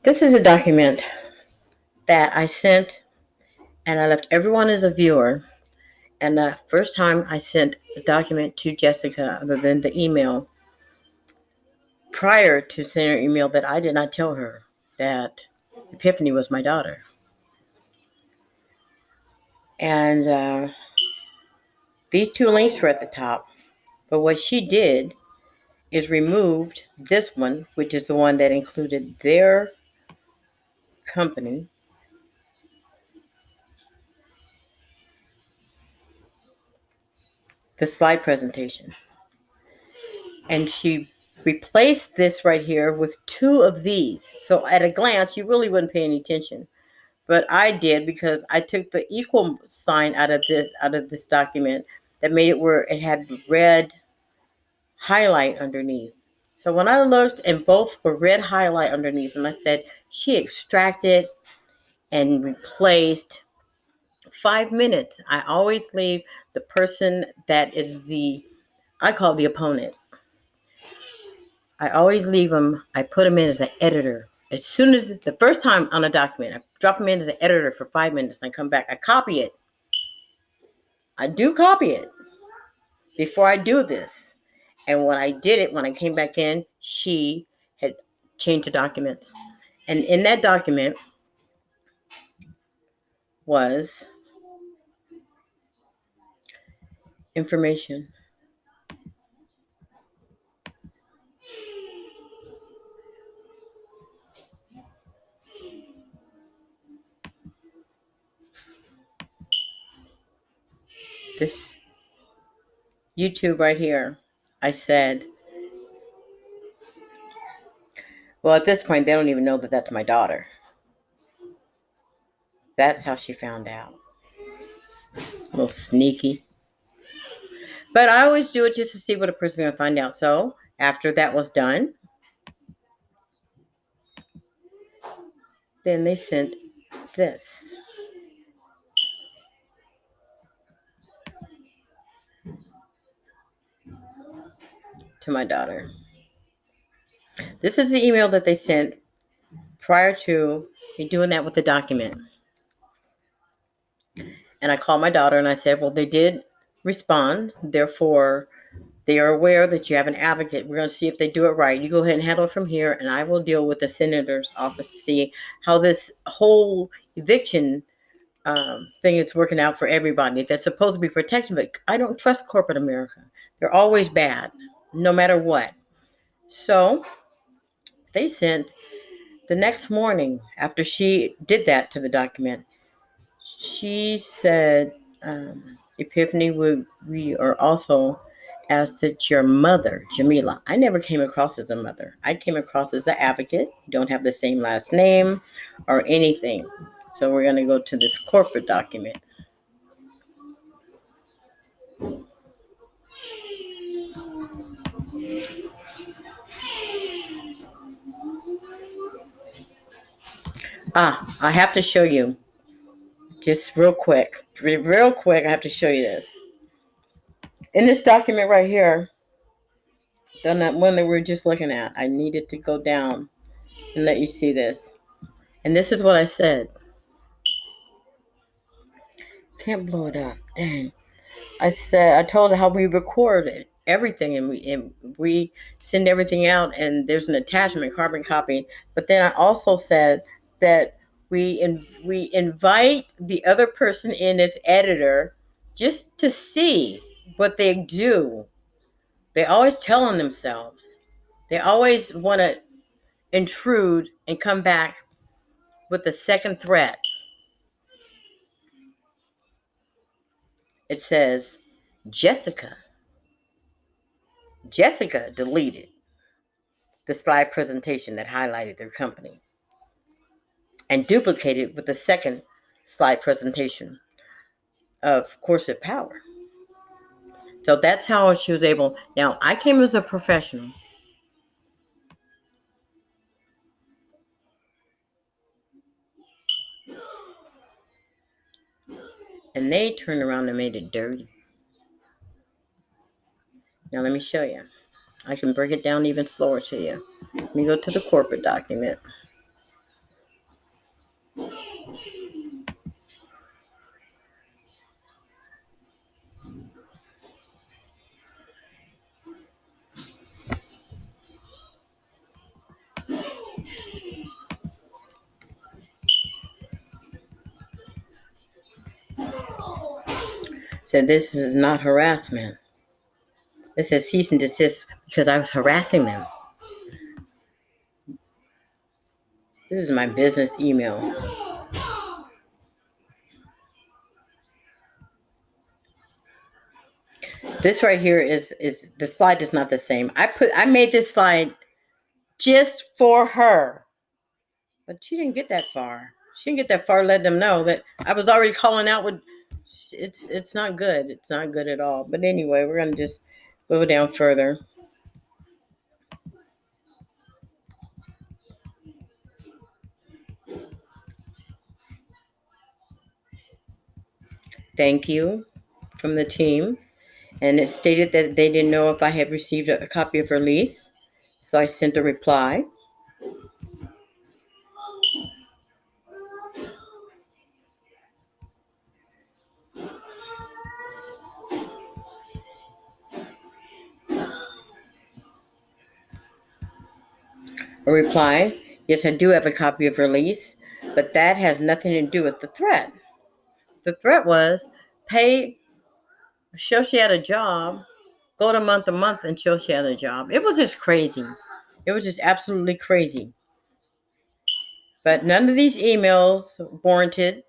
This is a document that I sent, and I left everyone as a viewer. And the first time I sent a document to Jessica, other than the email, prior to sending her email, that I did not tell her that Epiphany was my daughter. And these two links were at the top. But what she did is removed this one, which is the one that included their company, the slide presentation. And she replaced this right here with two of these. So at a glance, you really wouldn't pay any attention. But I did, because I took the equal sign out of this document that made it where it had red highlight underneath. So when I looked and both were red highlight underneath, and I said, she extracted and replaced 5 minutes. I always leave the person that is I call the opponent. I always leave them, I put them in as an editor. As soon as the first time on a document, I drop them in as an editor for 5 minutes and I come back. I copy it. I do copy it before I do this. And when I did it, when I came back in, she had changed the documents. And in that document was information. This YouTube right here, I said, well, at this point, they don't even know that that's my daughter. That's how she found out. A little sneaky. But I always do it just to see what a person's going to find out. So after that was done, then they sent this to my daughter. This is the email that they sent prior to me doing that with the document. And I called my daughter and I said, well, they did respond. Therefore, they are aware that you have an advocate. We're going to see if they do it right. You go ahead and handle it from here, and I will deal with the senator's office to see how this whole eviction thing is working out for everybody. That's supposed to be protection, but I don't trust corporate America. They're always bad, no matter what. So they sent the next morning, after she did that to the document, she said, Epiphany, we are also asked that your mother, Jamilah. I never came across as a mother. I came across as an advocate. You don't have the same last name or anything. So we're going to go to this corporate document. I have to show you. Just real quick. Real quick, I have to show you this. In this document right here, the one that we're just looking at, I needed to go down and let you see this. And this is what I said. Can't blow it up. Dang. I told her how we recorded everything, and we send everything out, and there's an attachment, carbon copy. But then I also said that we invite the other person in as editor just to see what they do. They always tell on themselves. They always want to intrude and come back with a second threat. It says Jessica deleted the slide presentation that highlighted their company and duplicated with the second slide presentation of coercive power. So that's how she was able. Now, I came as a professional. And they turned around and made it dirty. Now, let me show you. I can break it down even slower to you. Let me go to the corporate document. said this is not harassment. It says cease and desist because I was harassing them. This is my business email. This right here is the slide is not the same. I made this slide just for her, but she didn't get that far. She didn't get that far. Let them know that I was already calling out with. It's not good. It's not good at all. But anyway, we're gonna just go down further. Thank you from the team. And it stated that they didn't know if I had received a copy of her lease. So I sent a reply. Yes, I do have a copy of her lease, but that has nothing to do with the threat. The threat was pay, show she had a job, go to month to month and show she had a job. It was just crazy. It was just absolutely crazy. But none of these emails warranted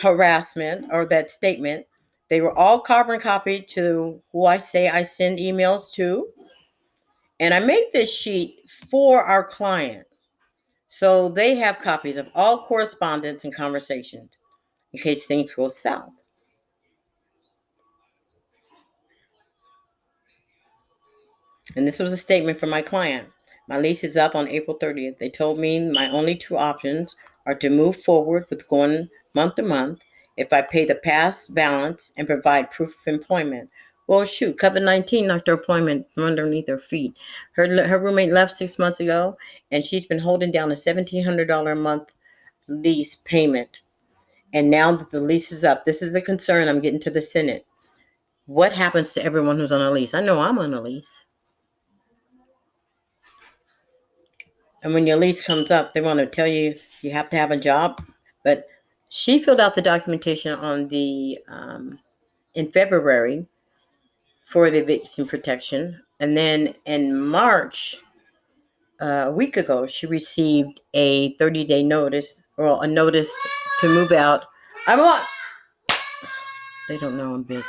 harassment or that statement. They were all carbon copied to who I say I send emails to. And I made this sheet for our client. So they have copies of all correspondence and conversations in case things go south. And this was a statement from my client. My lease is up on April 30th. They told me my only two options are to move forward with going month to month if I pay the past balance and provide proof of employment. Well, shoot, COVID-19 knocked her employment from underneath her feet. Her roommate left 6 months ago, and she's been holding down a $1,700 a month lease payment. And now that the lease is up, this is the concern I'm getting to the Senate. What happens to everyone who's on a lease? I know I'm on a lease. And when your lease comes up, they want to tell you you have to have a job. But she filled out the documentation on the in February for the eviction protection, and then in March, a week ago, she received a 30-day notice, or a notice to move out. I'm on. They don't know I'm busy.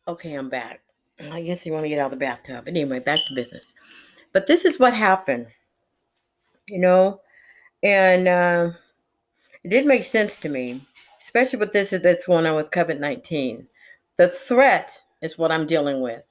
Okay, I'm back. I guess you want to get out of the bathtub. But anyway, back to business. But this is what happened, and it did make sense to me, especially with this that's going on with COVID-19. The threat is what I'm dealing with.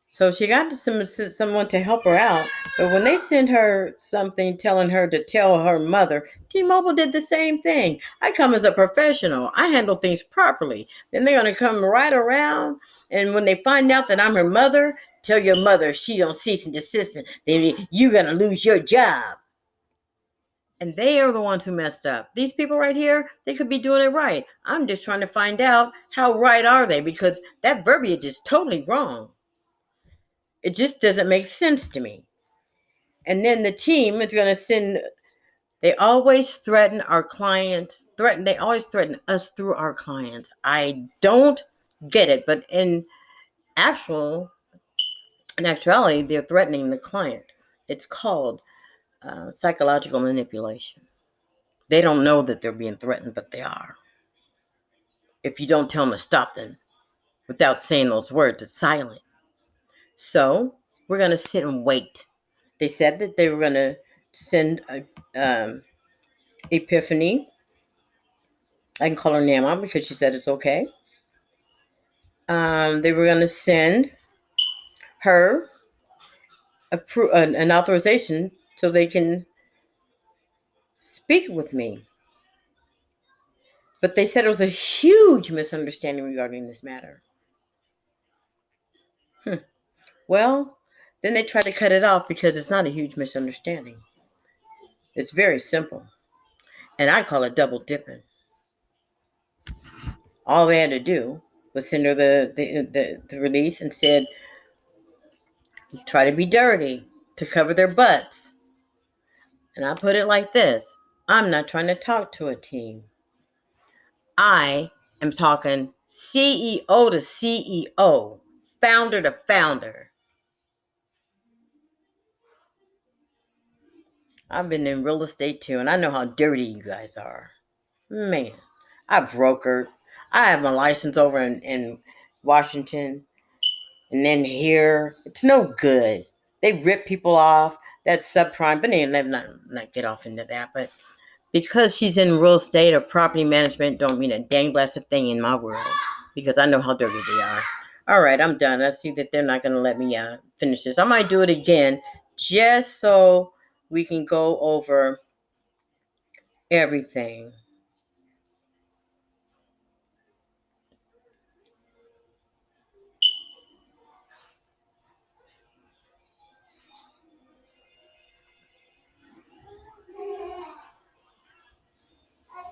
So she got someone to help her out, but when they sent her something telling her to tell her mother, T-Mobile did the same thing. I come as a professional. I handle things properly. Then they're going to come right around, and when they find out that I'm her mother, tell your mother she don't cease and desist, then you're going to lose your job. And they are the ones who messed up. These people right here, they could be doing it right. I'm just trying to find out how right are they, because that verbiage is totally wrong. It just doesn't make sense to me. And then the team is going to send, they always threaten our clients, they always threaten us through our clients. I don't get it, but in actuality, they're threatening the client. It's called psychological manipulation. They don't know that they're being threatened, but they are. If you don't tell them to stop them without saying those words, it's silent. So we're going to sit and wait. They said that they were going to send Epiphany. I can call her Nama because she said it's okay. They were going to send her an authorization so they can speak with me. But they said it was a huge misunderstanding regarding this matter. Well, then they tried to cut it off because it's not a huge misunderstanding. It's very simple. And I call it double dipping. All they had to do was send her the release and said, try to be dirty to cover their butts. And I put it like this: I'm not trying to talk to a team. I am talking CEO to CEO, founder to founder. I've been in real estate too, and I know how dirty you guys are. Man, I brokered. I have my license over in Washington, and then here. It's no good. They rip people off. That's subprime, but let not get off into that. But because she's in real estate or property management, don't mean a dang blasted thing in my world, because I know how dirty they are. All right, I'm done. I see that they're not going to let me finish this. I might do it again just so we can go over everything.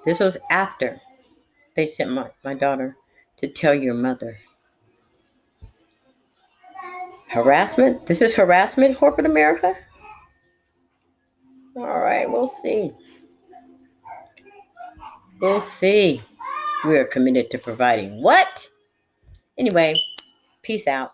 This was after they sent my daughter to tell your mother. Harassment? This is harassment, corporate America? All right, we'll see. We'll see. We are committed to providing what? Anyway, peace out.